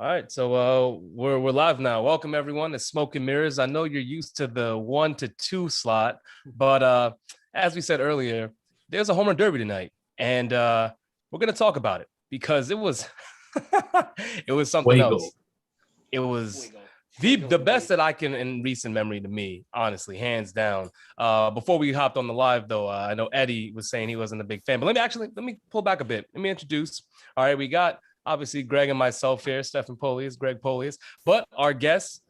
All right, so we're live now. Welcome everyone to Smoke and Mirrors. I know you're used to the 1 to 2 slot, but as we said earlier, there's a home run derby tonight, and we're gonna talk about it because it was it was something Fuego. else. It was the best that I can in recent memory to me, honestly, hands down. Before we hopped on the live, though, I know Eddie was saying he wasn't a big fan, but let me pull back a bit. Let me introduce. All right, we got obviously Greg and myself here, Stephen Polius, Greg Polius, but our guests,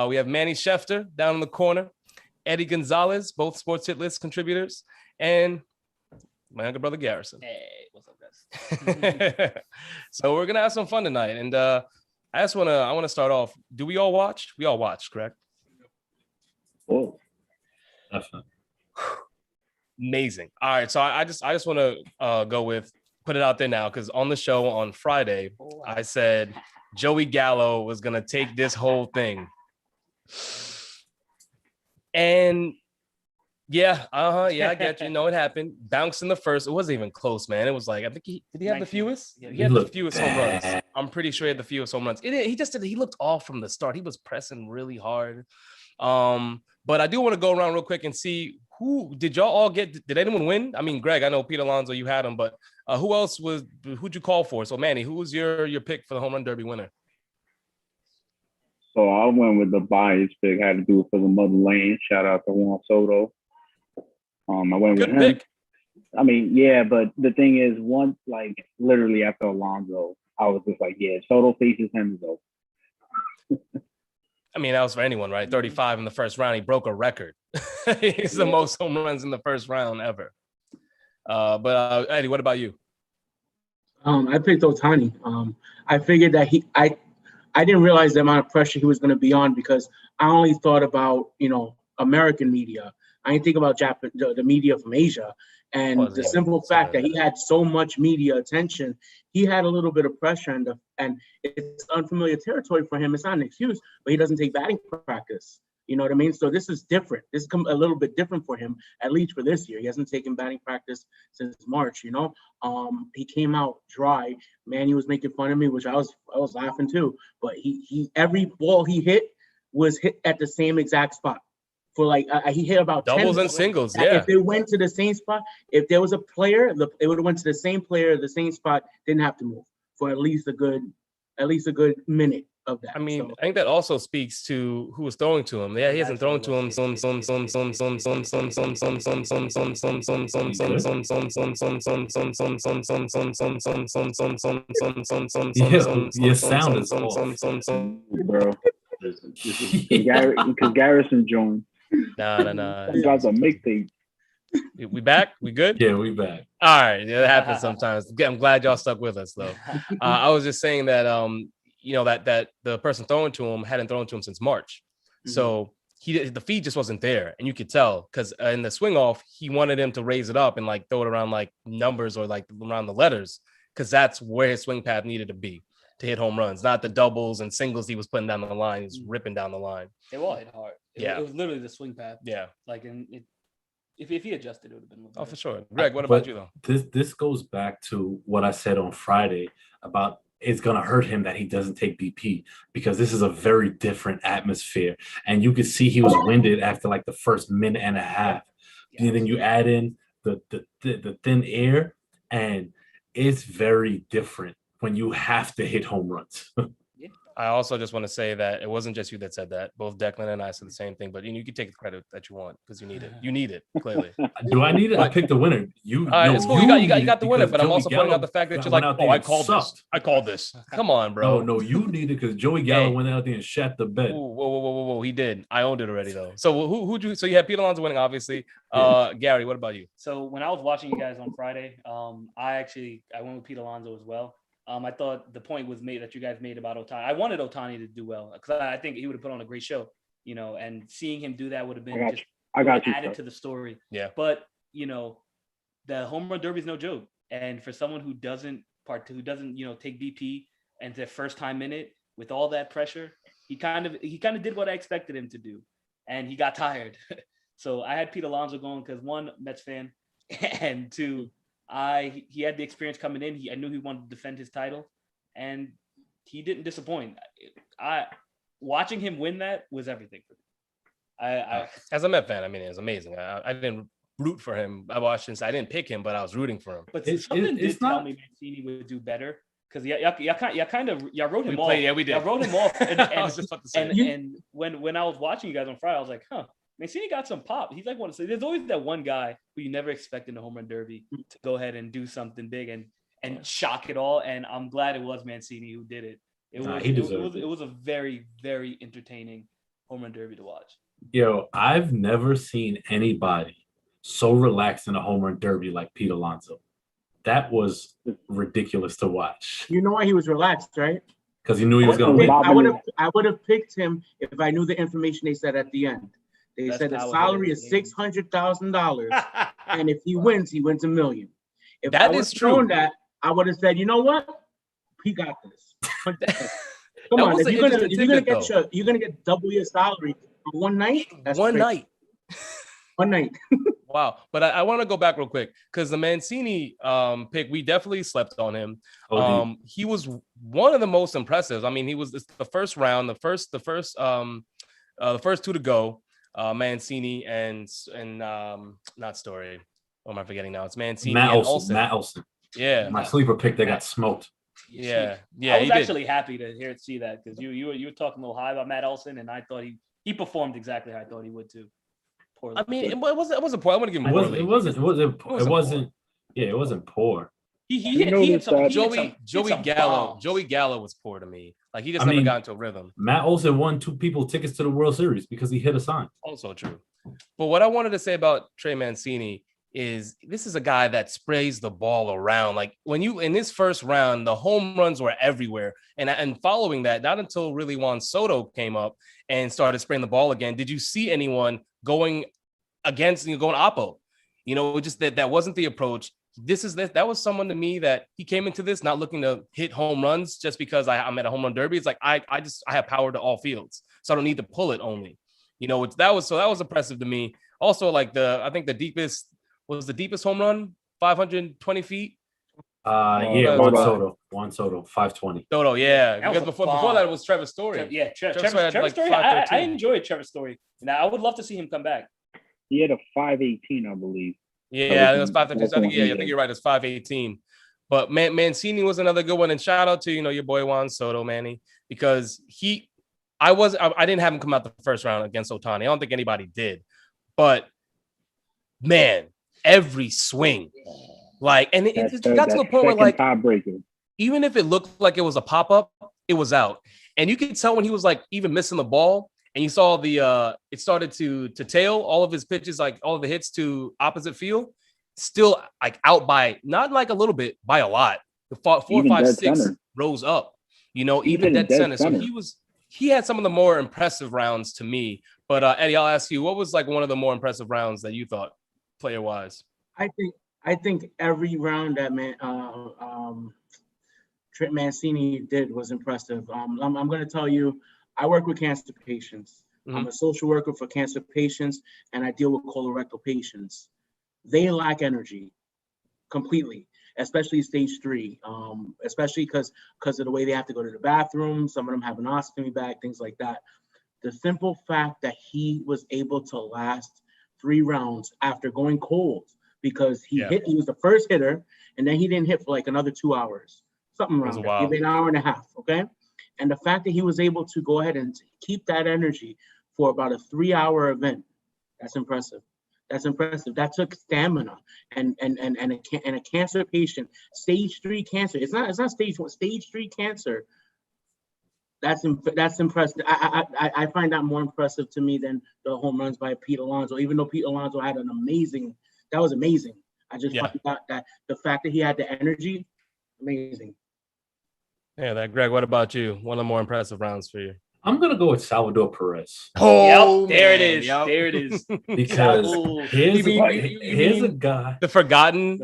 we have Manny Schefter down in the corner, Eddie Gonzalez, both Sports Hit List contributors, and my younger brother Garrison. Hey, what's up, guys? So we're gonna have some fun tonight, and I want to start off. Do we all watch? We all watch, correct? Oh, definitely. Amazing. All right, so I just want to go with put it out there now because on the show on Friday, I said Joey Gallo was gonna take this whole thing, and yeah, I get you. No, it happened. Bounced in the first. It wasn't even close, man. It was like I think did he have the fewest? Yeah, he had the fewest home runs. I'm pretty sure he had the fewest home runs. He looked off from the start. He was pressing really hard. But I do want to go around real quick and see who did y'all all get? Did anyone win? I mean, Greg, I know Pete Alonso, you had him, but who'd you call for? So Manny, who was your pick for the home run derby winner? So I went with the bias pick. Had to do it for the motherland. Shout out to Juan Soto. I went with him. Pick. I mean, yeah, but the thing is, once like literally after Alonso, I was just like, yeah, Soto faces him is over. I mean, that was for anyone, right? 35 in the first round. He broke a record. He's the most home runs in the first round ever. But Eddie, what about you? I picked Ohtani. I figured that I didn't realize the amount of pressure he was going to be on because I only thought about, American media. I didn't think about the media from Asia. And the simple fact that he had so much media attention, he had a little bit of pressure and it's unfamiliar territory for him. It's not an excuse, but he doesn't take batting practice. You know what I mean? So this is different. This is a little bit different for him, at least for this year. He hasn't taken batting practice since March, He came out dry. Manny was making fun of me, which I was laughing too. But he every ball he hit was hit at the same exact spot. For he hit about doubles 10 and singles. Yeah. If they went to the same spot, if there was a player, it would have went to the same player, the same spot. Didn't have to move for at least a good minute of that. I mean, I think that also speaks to who was throwing to him. Yeah, he hasn't thrown to him. Your sound is off, bro. Because Garrison joined. Nah. You guys are mixtape. We back? We good? Yeah, we back. All right. Yeah, that happens sometimes. I'm glad y'all stuck with us though. I was just saying that that the person throwing to him hadn't thrown to him since March. Mm-hmm. So the feed just wasn't there. And you could tell because in the swing off, he wanted him to raise it up and like throw it around like numbers or like around the letters, because that's where his swing path needed to be to hit home runs, not the doubles and singles he was putting down the line. He's ripping down the line. It all hit hard. It was literally the swing path. Yeah. If he adjusted, it would have been. Oh, for sure. Greg, what about you though? This goes back to what I said on Friday about it's going to hurt him that he doesn't take BP, because this is a very different atmosphere. And you could see he was winded after like the first minute and a half. Yeah. And then you add in the thin air, and it's very different when you have to hit home runs. I also just want to say that it wasn't just you that said that. Both Declan and I said the same thing, but you can take the credit that you want because you need it. You need it, clearly. Do I need it? I picked the winner. You got the winner, but I'm also pointing out the fact that you're like, I called this. Come on, bro. No, you need it because Joey Gallo went out there and shat the bed. Whoa. He did. I owned it already though. So so you had Pete Alonso winning, obviously. Gary, what about you? So when I was watching you guys on Friday, I went with Pete Alonso as well. I thought the point was made that you guys made about Ohtani. I wanted Ohtani to do well because I think he would have put on a great show, and seeing him do that would have been added to the story. Yeah. But, the home run derby is no joke. And for someone who doesn't take BP and their first time in it with all that pressure, he kind of did what I expected him to do, and he got tired. So I had Pete Alonso going because one, Mets fan, and two, he had the experience coming in. I knew he wanted to defend his title, and he didn't disappoint. Watching him win that was everything for me. As a Met fan, I mean, it was amazing. I didn't root for him. I didn't pick him, but I was rooting for him. But something did tell me Mancini would do better because y'all wrote him off. Yeah, we did. Y'all wrote him off. And, I was just about to say. and when I was watching you guys on Friday, I was like, Mancini got some pop. He's like one of there's always that one guy who you never expect in the home run derby to go ahead and do something big and shock it all. And I'm glad it was Mancini who did it. It was a very, very entertaining home run derby to watch. Yo, I've never seen anybody so relaxed in a home run derby like Pete Alonso. That was ridiculous to watch. You know why he was relaxed, right? Because he knew he was going to win. I would have picked him if I knew the information they said at the end. They said the salary is $600,000, and if he wins $1 million. If that is true, that I would have said, you know what, he got this. Come on, if you're gonna get double your salary on one night. That's one crazy. One night. Wow, but I want to go back real quick because the Mancini pick, we definitely slept on him. He was one of the most impressive. I mean, he was the first round, the first two to go. Mancini and not Story. What am I forgetting now? It's Mancini and Olsen. Matt Olsen. Yeah, my sleeper pick that got smoked. Yeah. I was actually happy to see that because you were talking a little high about Matt Olsen, and I thought he performed exactly how I thought he would too. Poorly. I mean, it wasn't poor. I'm gonna give him poorly. It wasn't poor. He hit some. Joey Gallo was poor to me. Like he just never got into a rhythm. Matt Olsen won 2 people tickets to the World Series because he hit a sign. Also true. But what I wanted to say about Trey Mancini is this is a guy that sprays the ball around. Like when you in this first round, the home runs were everywhere. And following that, not until really Juan Soto came up and started spraying the ball again, did you see anyone going against going oppo? Just that wasn't the approach. That was someone to me that he came into this not looking to hit home runs just because I'm at a home run derby. It's like I have power to all fields, so I don't need to pull it only. That was impressive to me. Also, like I think the deepest home run 520 feet. Juan Soto 520. Soto, yeah. Because before that it was Trevor Story. Trevor Story. I enjoyed Trevor Story. Now I would love to see him come back. He had a 518, I believe. Yeah, it was 515. I think you're right. It's 518. But Mancini was another good one. And shout out to your boy Juan Soto, Manny, because I didn't have him come out the first round against Ohtani. I don't think anybody did. But man, every swing, it got to the point where tiebreaker. Even if it looked like it was a pop up, it was out, and you could tell when he was even missing the ball. And you saw it started to tail all of his pitches, like all of the hits to opposite field, still out by not a little bit, by a lot. The 4, 5, 6 rows up, even dead center. So he had some of the more impressive rounds to me. But Eddie, I'll ask you, what was one of the more impressive rounds that you thought player wise? I think every round that Trent Mancini did was impressive. I'm going to tell you. I work with cancer patients. Mm-hmm. I'm a social worker for cancer patients, and I deal with colorectal patients. They lack energy completely, especially stage 3, especially because of the way they have to go to the bathroom. Some of them have an ostomy bag, things like that. The simple fact that he was able to last 3 rounds after going cold because he was the first hitter, and then he didn't hit for another 2 hours, something around there, maybe an hour and a half, okay? And the fact that he was able to go ahead and keep that energy for about a 3-hour event, that's impressive. That took stamina and a cancer patient, stage 3 cancer. It's not stage 1, stage 3 cancer. That's impressive. I find that more impressive to me than the home runs by Pete Alonso. Even though Pete Alonso had that was amazing. I just find that the fact that he had the energy, amazing. Yeah, Greg, what about you? One of the more impressive rounds for you. I'm going to go with Salvador Perez. Oh, there it is. There it is. Because here's a guy. The forgotten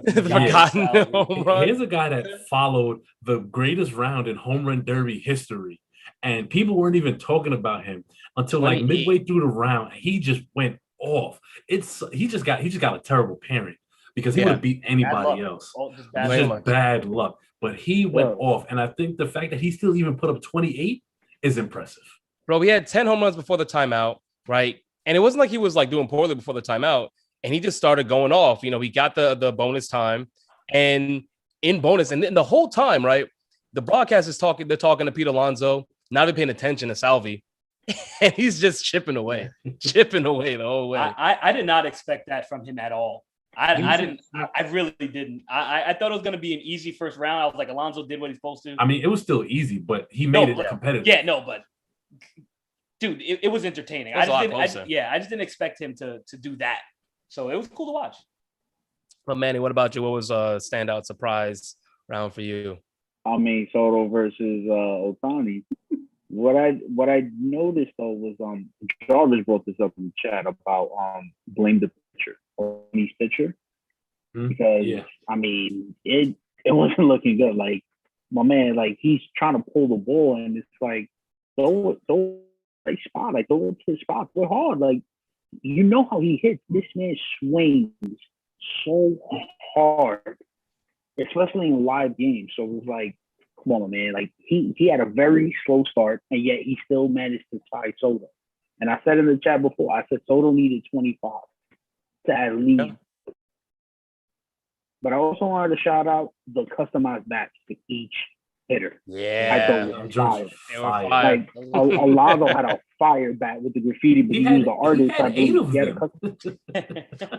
home run. Here's a guy that followed the greatest round in home run derby history. And people weren't even talking about him until midway through the round. He just went off. He just got a terrible parent because he would have beat anybody else. Just bad luck. But he went off. And I think the fact that he still even put up 28 is impressive. Bro, he had 10 home runs before the timeout, right? And it wasn't like he was like doing poorly before the timeout. And he just started going off. He got the bonus time and in bonus. And then the whole time, right? The broadcast is talking, they're talking to Pete Alonso, not even paying attention to Salvi. And he's just chipping away the whole way. I did not expect that from him at all. I really didn't. I thought it was going to be an easy first round. I was like, Alonso did what he's supposed to. I mean, it was still easy, but he made it competitive. Yeah, no, but dude, it was entertaining. I just didn't expect him to do that. So it was cool to watch. But Manny, what about you? What was a standout surprise round for you? I mean, Soto versus Ohtani. What I noticed though was Jarvis brought this up in the chat about blame the pitcher, Ohtani's pitcher, because I mean it wasn't looking good. Like my man, like he's trying to pull the ball and it's like throw right spot, like throw it to the spot, throw hard. Like you know how he hits. This man swings so hard, especially in live games. So it was like, come on, man. Like he had a very slow start, and yet he still managed to tie Soto. And I said in the chat before, I said Soto needed 25 to at least. Yeah. But I also wanted to shout out the customized bats to each hitter. Yeah, I thought it was fire. Like Alonso had a fire bat with the graffiti, but he was the artist.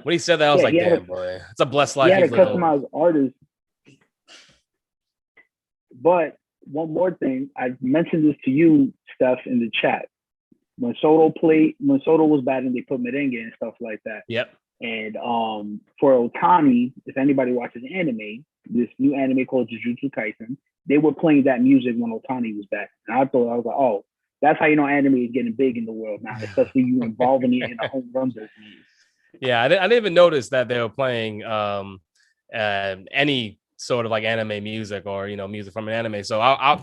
When he said that, I was like, damn, boy, it's a blessed life. He had a customized artist. But one more thing, I mentioned this to you, Steph, in the chat. When Soto was batting, they put merengue and stuff like that. Yep. And for Ohtani, if anybody watches anime, this new anime called Jujutsu Kaisen, they were playing that music when Ohtani was back. And I was like, oh, that's how you know anime is getting big in the world now, especially you involving it in a home run business. Yeah, I didn't even notice that they were playing any sort of like anime music or music from an anime. So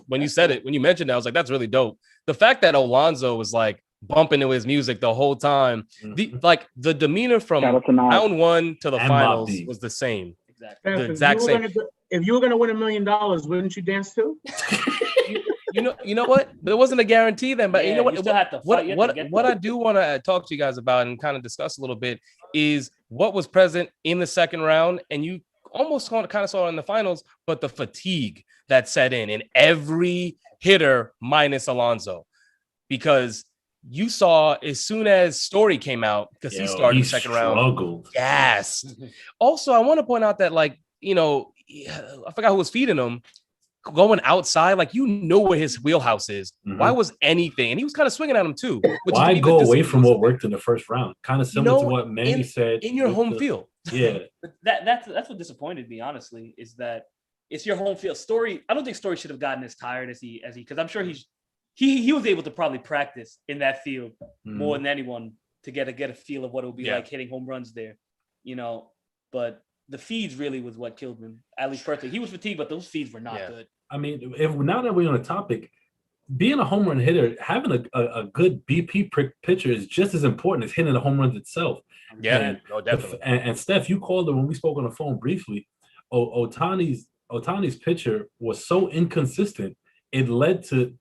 when you mentioned that, I was like, that's really dope. The fact that Alonso was like bumping to his music the whole time, the demeanor from round one to the finals was the same. Exactly. The exact same. If you were gonna win $1 million, wouldn't you dance too? You know what? There wasn't a guarantee then, but you know what? What I do want to talk to you guys about and kind of discuss a little bit is what was present in the second round, and you almost kind of saw it in the finals, but the fatigue that set in every hitter minus Alonso, because you saw as soon as Story came out, because he started the second round. Yes. Also, I want to point out that I forgot who was feeding him. Going outside, like where his wheelhouse is. Why was anything? And he was kind of swinging at him too. Why go away from what worked in the first round? Kind of similar to what Manny said in your home field. Yeah, but that's what disappointed me, honestly, is that it's your home field. Story. I don't think Story should have gotten as tired as he because I'm sure he was able to probably practice in that field more than anyone to get a feel of what it would be like hitting home runs there, But the feeds really was what killed him. At least personally, he was fatigued, but those feeds were not good. I mean, now that we're on the topic, being a home run hitter, having a good BP pitcher is just as important as hitting the home runs itself. Yeah, definitely. And Steph, you called it when we spoke on the phone briefly. Ohtani's pitcher was so inconsistent, it led to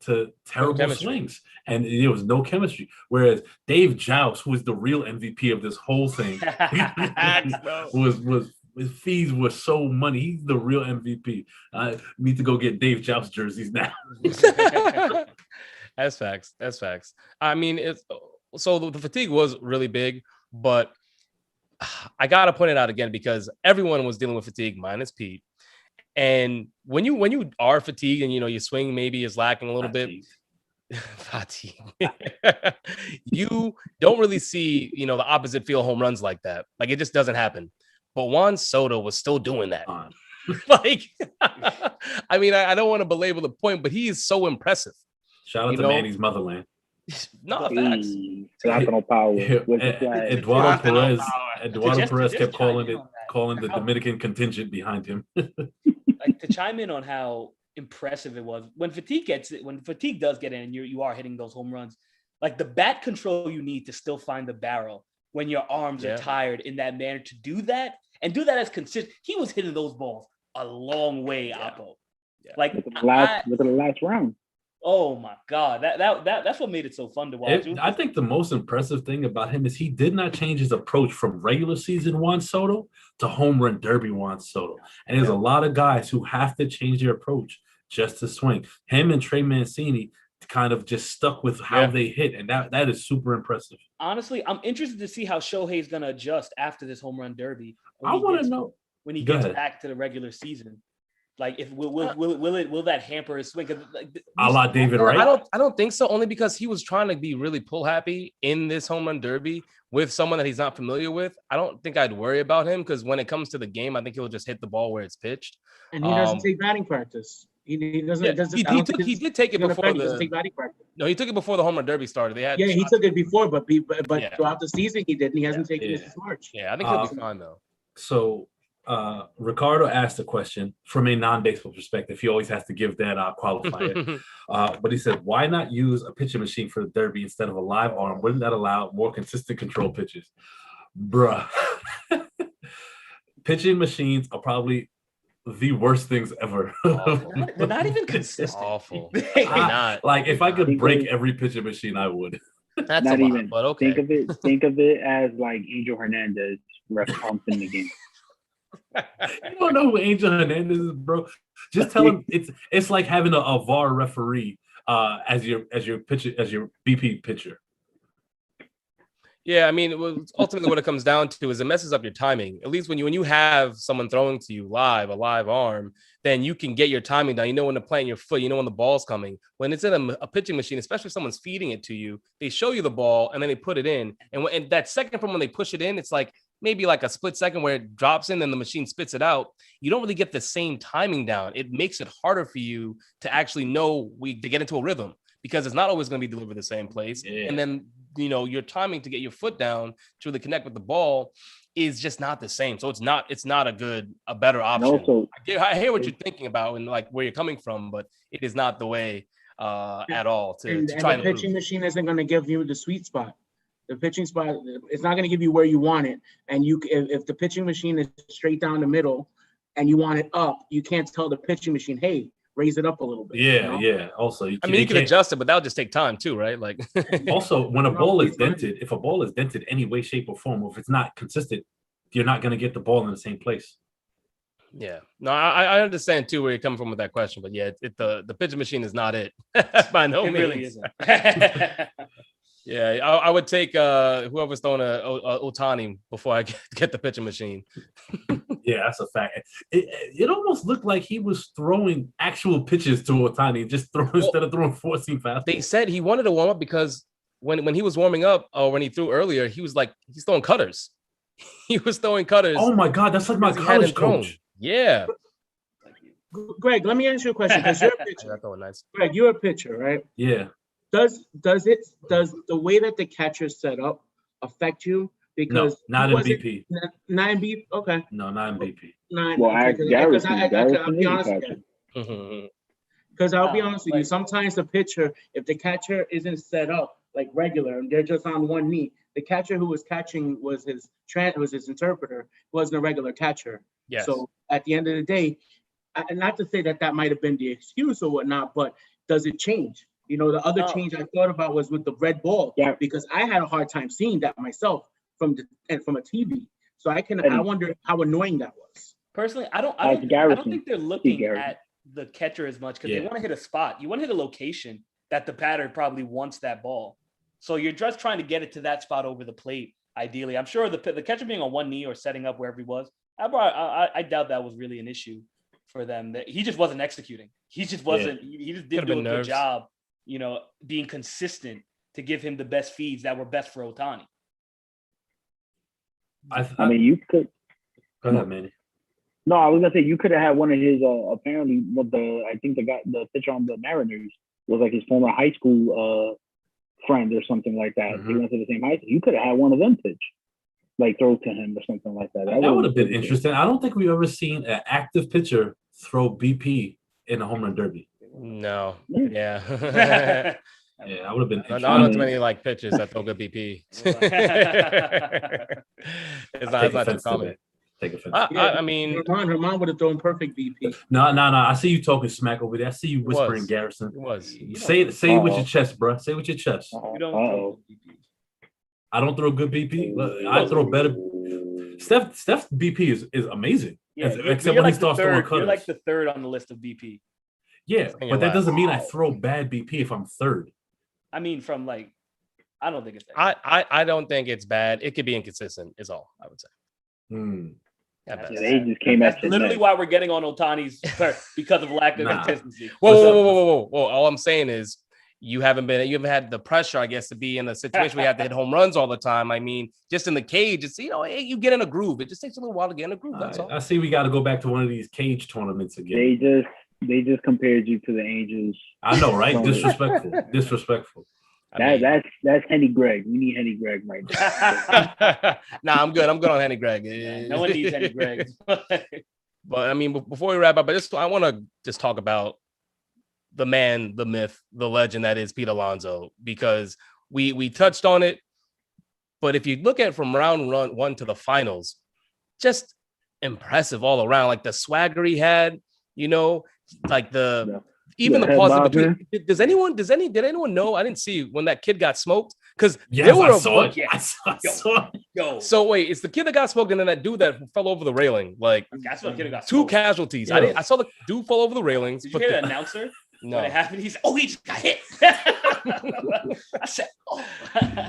terrible swings, and there was no chemistry. Whereas Dave Joust, who was the real MVP of this whole thing, was his fees were so money. He's the real MVP. I need to go get Dave Joust jerseys now. That's facts. I mean, so the fatigue was really big, but I gotta point it out again because everyone was dealing with fatigue minus Pete. And when you are fatigued and your swing maybe is lacking a little bit, fatigue, you don't really see the opposite field home runs like that. Like it just doesn't happen. But Juan Soto was still doing that. I mean, I don't want to belabor the point, but he is so impressive. Shout out to Manny's motherland. No, facts. National power. Eduardo Perez kept calling the Dominican contingent behind him. Like to chime in on how impressive it was when fatigue does get in and you are hitting those home runs, like the bat control you need to still find the barrel when your arms are tired in that manner to do that and do that as consistent. He was hitting those balls a long way, Oppo. Yeah. Like look at the last round. Oh my God, that's what made it so fun to watch. I think the most impressive thing about him is he did not change his approach from regular season Juan Soto to home run derby Juan Soto. And there's a lot of guys who have to change their approach just to swing. Him and Trey Mancini kind of just stuck with how they hit, and that is super impressive. Honestly, I'm interested to see how Shohei's gonna adjust after this home run derby. I want to know when he gets back to the regular season. Like, if will that hamper his swing? Like, a la David Wright. I don't think so. Only because he was trying to be really pull happy in this home run derby with someone that he's not familiar with. I don't think I'd worry about him because when it comes to the game, I think he'll just hit the ball where it's pitched. And he doesn't take batting practice. He doesn't. Yeah, he did take it before take batting practice. No, he took it before the home run derby started. He took it before, but throughout the season he didn't. He hasn't taken it since March. Yeah, I think he'll be fine though. So. Ricardo asked a question from a non-baseball perspective. He always has to give that qualifier. But he said, why not use a pitching machine for the derby instead of a live arm? Wouldn't that allow more consistent control pitches? Bruh. Pitching machines are probably the worst things ever. They're not even consistent. Awful. Like, if I could break every pitching machine, I would. That's not a lot, even. But okay. Think of it as like Angel Hernandez ref pumps in the game. You don't know who Angel Hernandez is, bro. Just tell him it's like having a VAR referee as your BP pitcher. Yeah, I mean, ultimately what it comes down to is it messes up your timing. At least when you have someone throwing to you a live arm, then you can get your timing down. You know when to plant your foot. You know when the ball's coming. When it's in a pitching machine, especially if someone's feeding it to you, they show you the ball and then they put it in. And that second from when they push it in, it's like maybe like a split second where it drops in and the machine spits it out. You don't really get the same timing down. It makes it harder for you to actually know to get into a rhythm because it's not always going to be delivered the same place. Yeah. And then, your timing to get your foot down to really connect with the ball is just not the same. So it's not a better option. Also, I hear what you're thinking about and like where you're coming from, but it is not the way at all to try. And the pitching machine isn't going to give you the sweet spot. The pitching spot, it's not going to give you where you want it. And if the pitching machine is straight down the middle and you want it up, you can't tell the pitching machine, hey, raise it up a little bit. Yeah. Also, you can adjust it, but that'll just take time too, right? Like, also, when a ball is dented, if a ball is dented any way, shape, or form, or if it's not consistent, you're not going to get the ball in the same place. Yeah, no, I understand too where you're coming from with that question, but yeah, the pitching machine is not it by no means. Really isn't. Yeah, I would take whoever's throwing a Ohtani before I get the pitching machine. Yeah, that's a fact. It almost looked like he was throwing actual pitches to Ohtani, instead of throwing 4-seam fastballs. They said he wanted to warm up because when he was warming up or when he threw earlier, he was like he's throwing cutters. He was throwing cutters. Oh my God, that's like my college coach. Yeah. Greg, let me ask you a question because you're a pitcher. Nice. Greg, you're a pitcher, right? Yeah. Does the way that the catcher's set up affect you? Because not in BP. Not in BP. Okay. No, not in BP. Well, I'll be honest with you. Because I'll be honest with you. Sometimes the pitcher, if the catcher isn't set up like regular and they're just on one knee, the catcher who was catching was his interpreter, wasn't a regular catcher. Yes. So at the end of the day, not to say that might have been the excuse or whatnot, but does it change? The other change I thought about was with the red ball, because I had a hard time seeing that myself from a TV. So I wonder how annoying that was. Personally, I don't think they're looking at the catcher as much because they want to hit a spot. You want to hit a location that the batter probably wants that ball. So you're just trying to get it to that spot over the plate. Ideally, I'm sure the catcher being on one knee or setting up wherever he was, I doubt that was really an issue for them. That he just wasn't executing. He just wasn't. He just didn't do a good job. Being consistent to give him the best feeds that were best for Ohtani. I mean, you could. Go ahead, Manny. No, I was gonna say you could have had one of his. Apparently, the pitcher on the Mariners was like his former high school friend or something like that. Mm-hmm. They went to the same high school. You could have had one of them pitch, like throw to him or something like that. That would have been interesting. I don't think we've ever seen an active pitcher throw BP in a home run derby. No. Yeah. Yeah, I would have been. Not too many like pitchers that throw good BP. It's not too common. take offense. I mean, her mom would have thrown perfect BP. No. I see you talking smack over there. I see you whispering, was. Garrison. It was. Say it with your chest, bro. Say it with your chest. You don't throw BP. I don't throw good BP. I throw better. Steph's BP is amazing. Yeah, except when he starts throwing cutters. You're like the third on the list of BP. Yeah, but that doesn't mean I throw bad BP if I'm third. I mean, from like, I don't think it's bad. I don't think it's bad. It could be inconsistent, is all I would say. They just came That's literally why we're getting on Ohtani's because of lack of consistency. Whoa. All I'm saying is you haven't had the pressure, I guess, to be in a situation where you have to hit home runs all the time. I mean, just in the cage, it's, you get in a groove. It just takes a little while to get in a groove. That's all. I see we got to go back to one of these cage tournaments again. They just compared you to the Angels. I know, right? Disrespectful. That's Henny Gregg. We need Henny Gregg right now. Nah, I'm good. I'm good on Henny Gregg. No one needs Henny Gregg. But I mean, before we wrap up, I want to just talk about the man, the myth, the legend that is Pete Alonso, because we touched on it. But if you look at from round one to the finals, just impressive all around. Like the swagger he had, like even the pause in between. Did anyone know? I didn't see when that kid got smoked because I saw it. I saw it. So wait, it's the kid that got smoked and then that dude that fell over the railing. Like that's what kid got two smoked. Casualties. Yeah. I saw the dude fall over the railings. Did you hear the announcer? No. When it happened, he said, "Oh, he just got hit." I said, "Oh."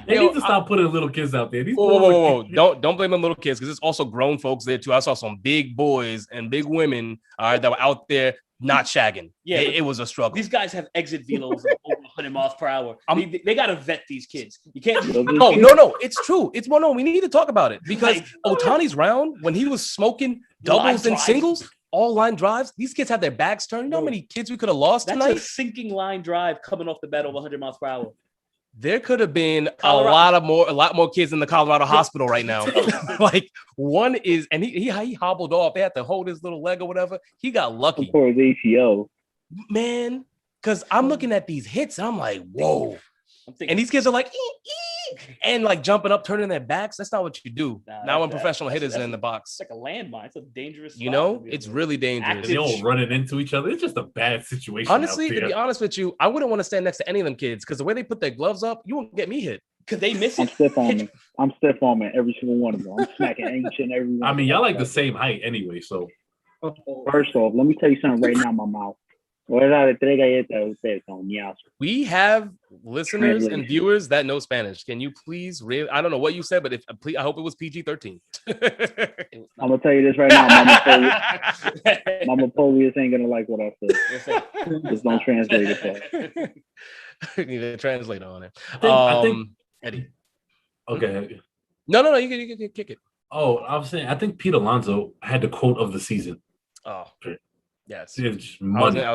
They need to stop putting little kids out there. Whoa. Don't blame them little kids because there's also grown folks there too. I saw some big boys and big women, that were out there not shagging. Yeah, it was a struggle. These guys have exit velos of over 100 miles per hour. They got to vet these kids. You can't. No. It's true. We need to talk about it because Ohtani's round when he was smoking doubles and singles. All line drives. These kids have their backs turned. You know how many kids we could have lost tonight? That's a sinking line drive coming off the bat over 100 miles per hour. There could have been a lot more kids in the Colorado hospital right now. Like one is, and he hobbled off. They had to hold his little leg or whatever. He got lucky. For his ACL, man. Because I'm looking at these hits, and I'm like, whoa. And these kids are like, and like jumping up, turning their backs. That's not what you do. Now when professional hitters are in the box. It's like a landmine. It's a dangerous it's really dangerous. They all running into each other. It's just a bad situation. Honestly, to be honest with you, I wouldn't want to stand next to any of them kids because the way they put their gloves up, you won't get me hit. Because they miss it. I'm stiff on me, every single one of them. I'm smacking each and every one. I mean, y'all like the same height anyway, so. First off, let me tell you something right now, my mouth. We have listeners and viewers that know Spanish. Can you please I don't know what you said, but I hope it was PG-13. I'm gonna tell you this right now, Mama Polius ain't gonna like what I said. Just don't translate it. You need a translator on it. I think Eddie. Okay. No, you can kick it. Oh, I was saying I think Pete Alonso had the quote of the season. Oh. Yes, I was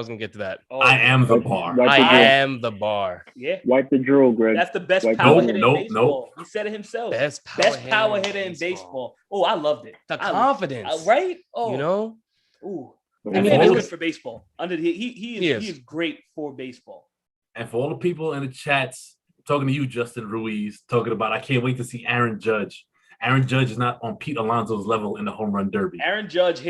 gonna get to that. I am the bar. I am the bar. Yeah, wipe the drill, Greg. That's the best power hitter in baseball. He said it himself. Best power hitter in baseball. Oh, I loved it. The confidence, right? Oh, Ooh, I mean, it's good for baseball. He is great for baseball. And for all the people in the chats talking to you, Justin Ruiz, talking about I can't wait to see Aaron Judge. Aaron Judge is not on Pete Alonso's level in the home run derby. Aaron Judge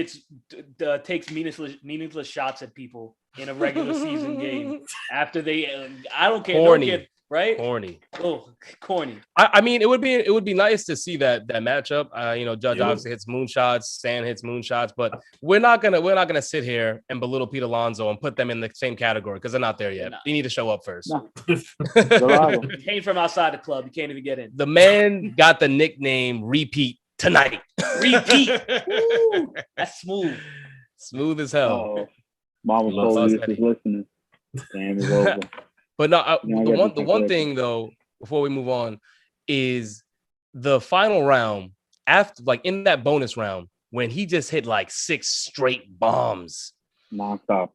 takes meaningless shots at people in a regular season game after they. I don't care. Corny, right? Corny. Oh, corny. I mean, it would be nice to see that matchup. Judge obviously hits moonshots, Stan hits moonshots, but we're not gonna sit here and belittle Pete Alonso and put them in the same category because they're not there yet. You need to show up first. No. He came from outside the club. You can't even get in. The man got the nickname Repeat tonight. Repeat. Woo, that's smooth as hell. Oh, Mama Polius is listening. Damn, it's over. But no, the one thing though, before we move on, is the final round after, like in that bonus round, when he just hit like 6 straight bombs, nonstop.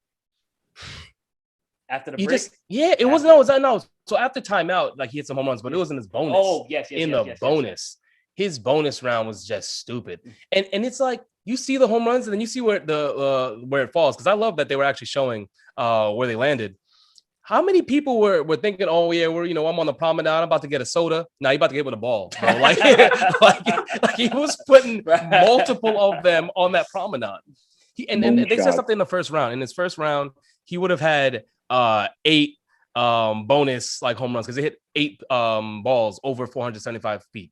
After the break, it wasn't. No. So after timeout, like he hit some home runs, but it was in his bonus. Oh yes, in the bonus, his bonus round was just stupid, and it's like you see the home runs and then you see where it falls because I love that they were actually showing where they landed. How many people were thinking, oh yeah, I'm on the promenade, I'm about to get a soda. Now you about to get with a ball, bro. Like he was putting multiple of them on that promenade. And they said something in the first round. In his first round, he would have had 8 bonus like home runs because they hit 8 balls over 475 feet.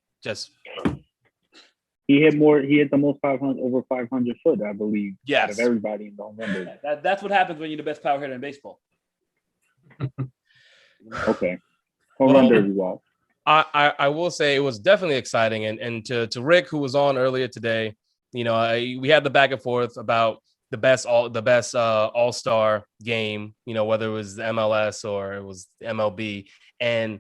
He hit the most 500 over 500 foot, I believe. Yes. Out of everybody in the home run derby. That's what happens when you're the best power hitter in baseball. Okay. Home run derby wall. I will say it was definitely exciting, and to Rick, who was on earlier today, we had the back and forth about the best all-star game, whether it was the MLS or it was the MLB, and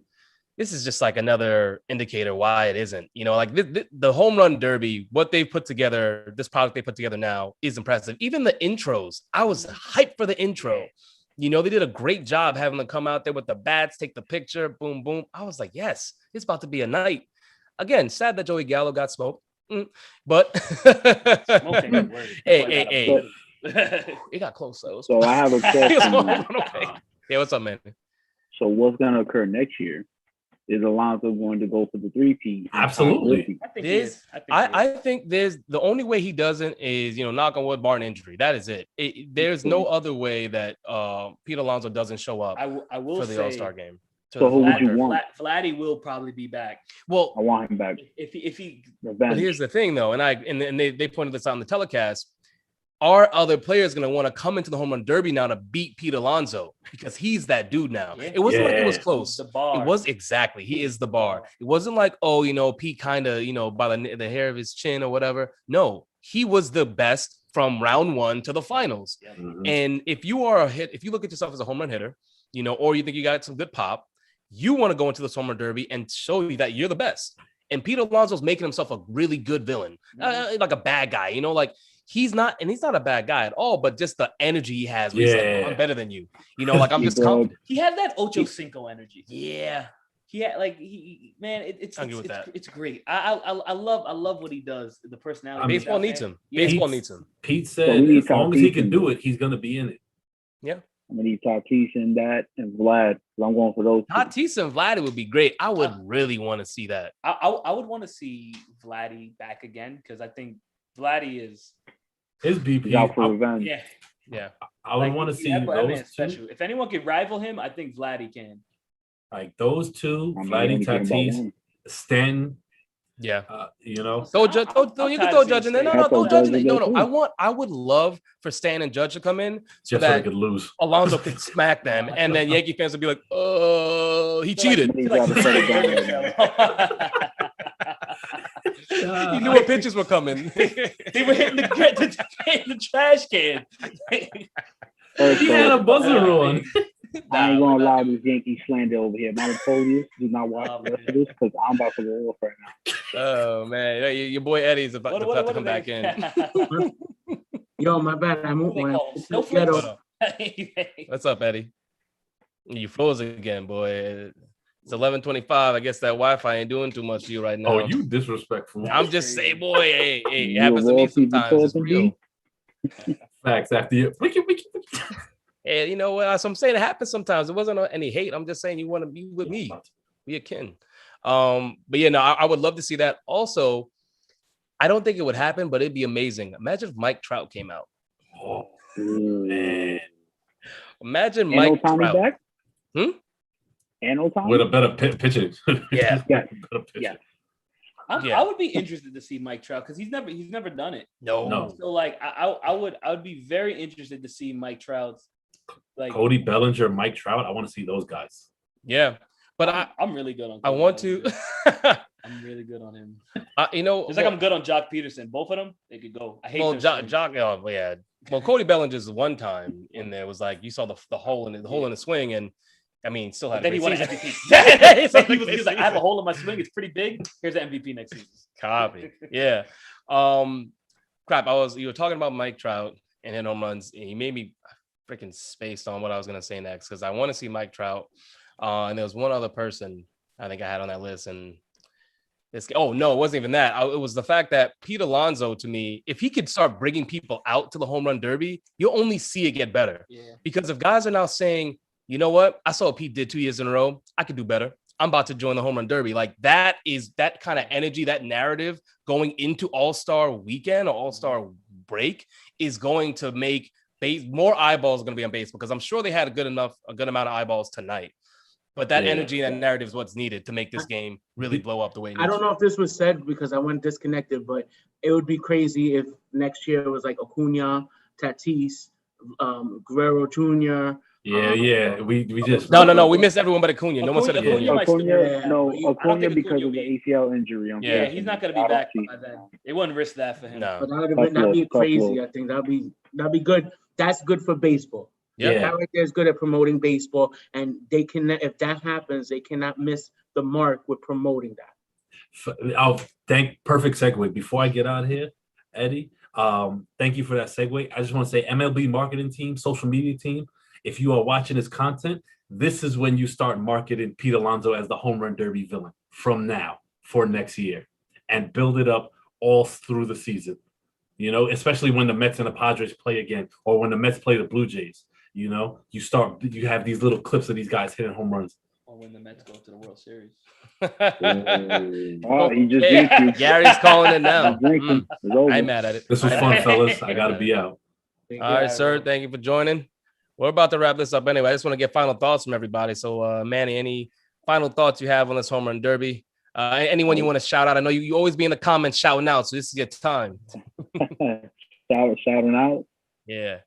this is just like another indicator why it isn't. Like the home run derby, what they've put together, this product they put together now is impressive. Even the intros, I was hyped for the intro. They did a great job having them come out there with the bats, take the picture, boom, boom. I was like, yes, it's about to be a night. Again, sad that Joey Gallo got smoked, but hey, it got close. So I have a question. Okay. Yeah, what's up, man? So what's going to occur next year? Is Alonso going to go for the 3P? Absolutely. I think there's the only way he doesn't is, knock on wood, bar an injury. That is it. There's no other way that Pete Alonso doesn't show up I will for the say, All-Star game. So who would you want? Vladdy will probably be back. Well, I want him back. If he but here's the thing though, and they pointed this out in the telecast. Are other players going to want to come into the home run derby now to beat Pete Alonso because he's that dude now? Yeah. It wasn't like it was close. The bar. It was exactly. He is the bar. It wasn't like, Pete kind of, by the hair of his chin or whatever. No, he was the best from round 1 to the finals. Yeah. Mm-hmm. And if you look at yourself as a home run hitter, or you think you got some good pop, you want to go into this home run derby and show you that you're the best. And Pete Alonso's making himself a really good villain, like a bad guy, like. He's not a bad guy at all, but just the energy he has. He's like, I'm better than you. Like I'm just confident. He had that Ocho Cinco energy. Yeah. He had it's great. I love what he does. The personality. Baseball needs him. Baseball needs him. Pete said as long as he can do it, he's gonna be in it. Yeah. I'm gonna need Tatis and that and Vlad. I'm going for those. Tatis and Vlad would be great. I would really want to see that. I would want to see Vladdy back again because I think Vladdy is his BP out for revenge. Yeah. I would want to see those two. If anyone could rival him, I think Vladdy can. Like those two, Vladdy, Tatis, Stanton. Yeah. You can throw Judge in there. No, throw Judge in there. No. I would love for Stan and Judge to come in so that they could lose. Alonso could smack them, and then Yankee fans would be like, "Oh, he cheated." He knew what pitches were coming. They were hitting the trash can. He had a buzzer on. I ain't gonna allow this Yankee slander over here. My Napoleon, do not watch the rest of this because I'm about to go off right now. Oh man, your boy Eddie's about to come back in. Yo, my bad. I moved one. What's up, Eddie? You froze again, boy. It's 11:25. I guess that Wi-Fi ain't doing too much to you right now. Oh, you disrespectful. I'm just saying, boy. Hey, it happens to me sometimes. It's real. Facts after you. Hey, you know what? So I'm saying it happens sometimes. It wasn't any hate. I'm just saying you want to be with me, be a kin. But yeah, no, I would love to see that. Also, I don't think it would happen, but it'd be amazing. Imagine if Mike Trout came out. Oh man! Imagine Mike Trout. Back? And Otani? With a better pitcher. Yeah. I would be interested to see Mike Trout because he's never done it. No. So like I would be very interested to see Mike Trout's like Cody Bellinger, Mike Trout. I want to see those guys. Yeah. But I'm really good on. I want to. I'm really good on him. It's like I'm good on Jock Peterson. Both of them, they could go. I hate Jock. Oh, yeah. Well, Cody Bellinger's one time in there was like you saw the hole in the swing, and I mean, still had. Then he won an MVP. he was like, I have a hole in my swing. It's pretty big. Here's the MVP next season. Copy. Yeah. Crap. You were talking about Mike Trout and hit home runs, and he made me freaking spaced on what I was gonna say next because I want to see Mike Trout. And there was one other person I think I had on that list, and it wasn't even that. It was the fact that Pete Alonso, to me, if he could start bringing people out to the home run derby, you'll only see it get better. Yeah. Because if guys are now saying, you know what? I saw what Pete did 2 years in a row. I could do better. I'm about to join the home run derby. Like that is that kind of energy, that narrative going into All-Star weekend or All-Star break is going to make more eyeballs going to be on baseball, because I'm sure they had a good amount of eyeballs tonight. But that energy, that narrative is what's needed to make this game really blow up the way it needs. I don't know if this was said because I went disconnected, but it would be crazy if next year it was like Acuna, Tatis, Guerrero Jr. We just no. We missed everyone but Acuna. No one said Acuna. Acuna because of the ACL injury. Yeah, he's not going to be back by then. They wouldn't risk that for him. No. But that'd be crazy. I think that'd be good. That's good for baseball. Yeah. That right there is good at promoting baseball, and they can, if that happens, they cannot miss the mark with promoting that. Perfect segue. Before I get out of here, Eddie, thank you for that segue. I just want to say, MLB marketing team, social media team, if you are watching this content, this is when you start marketing Pete Alonso as the home run derby villain from now for next year, and build it up all through the season. You know, especially when the Mets and the Padres play again, or when the Mets play the Blue Jays. You know, you have these little clips of these guys hitting home runs. Or when the Mets go to the World Series. He just jinxed you. Gary's calling it now. I'm mad at it. This was fun, fellas. I got to be out. All right, sir. Thank you for joining. We're about to wrap this up anyway. I just want to get final thoughts from everybody. So, Manny, any final thoughts you have on this home run derby? Anyone you want to shout out? I know you always be in the comments shouting out, so this is your time. Shouting out? Yeah.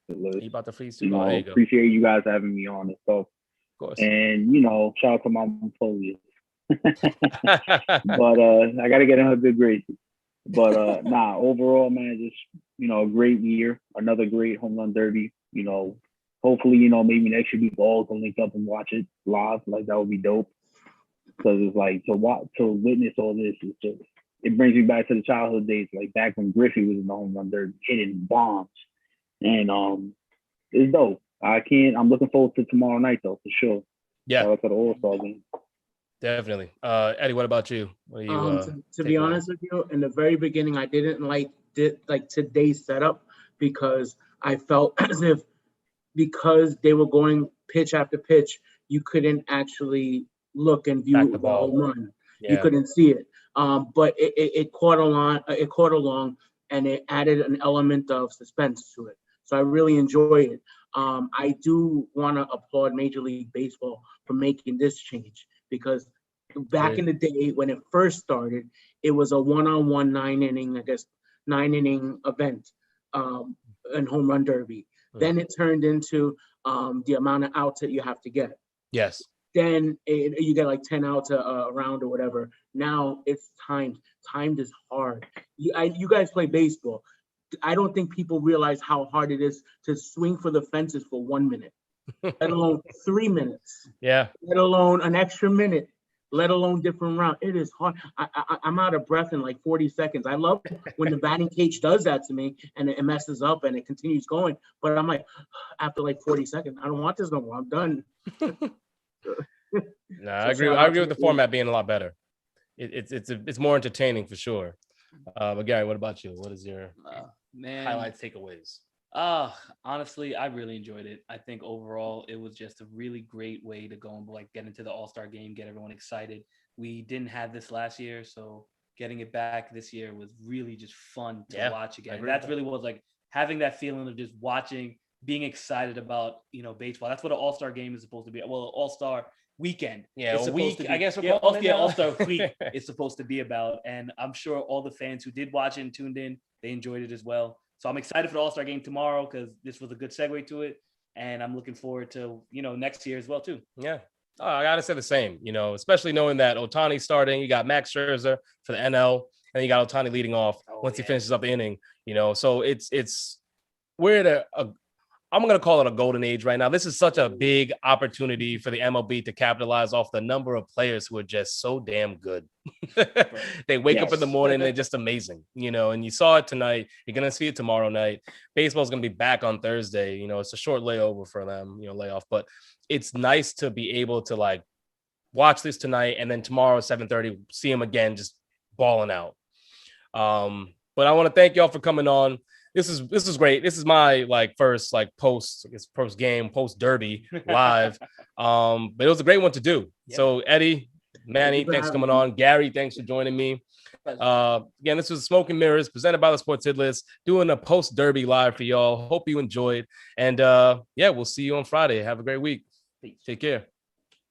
You about to freeze too? There you go. Appreciate you guys having me on and stuff. Of course. And, shout out to my employees. But I got to get in her good graces. But overall, man, just, a great year. Another great home run derby. Hopefully, maybe next year we all can link up and watch it live. Like, that would be dope. Because it's like to witness all this is just, it brings me back to the childhood days, like back when Griffey was in the home run derby, hitting bombs. And it's dope. I'm looking forward to tomorrow night though, for sure. Yeah. Shout out to the All-Star game. Definitely. Eddie, what about you? What do you to be honest with you, in the very beginning, I didn't like today's setup, because I felt as if because they were going pitch after pitch, you couldn't actually look and view the home run. Yeah. You couldn't see it. But it caught along, and it added an element of suspense to it. So I really enjoy it. I do want to applaud Major League Baseball for making this change, because back in the day when it first started, it was a one-on-one 9-inning event, and home run derby. Then it turned into the amount of outs that you have to get. Yes. Then you get like 10 outs a round or whatever. Now it's timed. Timed is hard. You guys play baseball. I don't think people realize how hard it is to swing for the fences for 1 minute, let alone 3 minutes. Yeah. Let alone an extra minute, let alone different round. It is hard. I'm out of breath in like 40 seconds. I love when the batting cage does that to me and it messes up and it continues going. But I'm like, after like 40 seconds, I don't want this no more. I'm done. No, I agree with the format being a lot better. It's more entertaining for sure. But Gary, what about you? What is your highlights, takeaways? Honestly, I really enjoyed it. I think overall it was just a really great way to go and get into the All-Star game, get everyone excited. We didn't have this last year, so getting it back this year was really just fun to watch again. And that's really was having that feeling of just watching, being excited about baseball. That's what an All-Star game is supposed to be. Well, All-Star weekend. Yeah, a week. I guess All-Star week is supposed to be about. And I'm sure all the fans who did watch it and tuned in, they enjoyed it as well. So I'm excited for the All-Star game tomorrow, because this was a good segue to it. And I'm looking forward to, next year as well, too. Yeah. Oh, I got to say the same, especially knowing that Ohtani's starting. You got Max Scherzer for the NL, and you got Ohtani leading off once he finishes up the inning, So we're at I'm going to call it a golden age right now. This is such a big opportunity for the MLB to capitalize off the number of players who are just so damn good. They wake up in the morning, they're just amazing, and you saw it tonight. You're going to see it tomorrow night. Baseball's going to be back on Thursday. It's a short layover for them, layoff, but it's nice to be able to watch this tonight. And then tomorrow at 7:30, see them again, just balling out. But I want to thank y'all for coming on. this is great. This is my first post game, post derby live. But it was a great one to do. Yeah. So Eddie, Manny, Thank you for thanks for coming having on. Gary, thanks for joining me. Again, this was Smoke and Mirrors presented by the Sports Hit List, doing a post derby live for y'all. Hope you enjoyed. And we'll see you on Friday. Have a great week. Take care.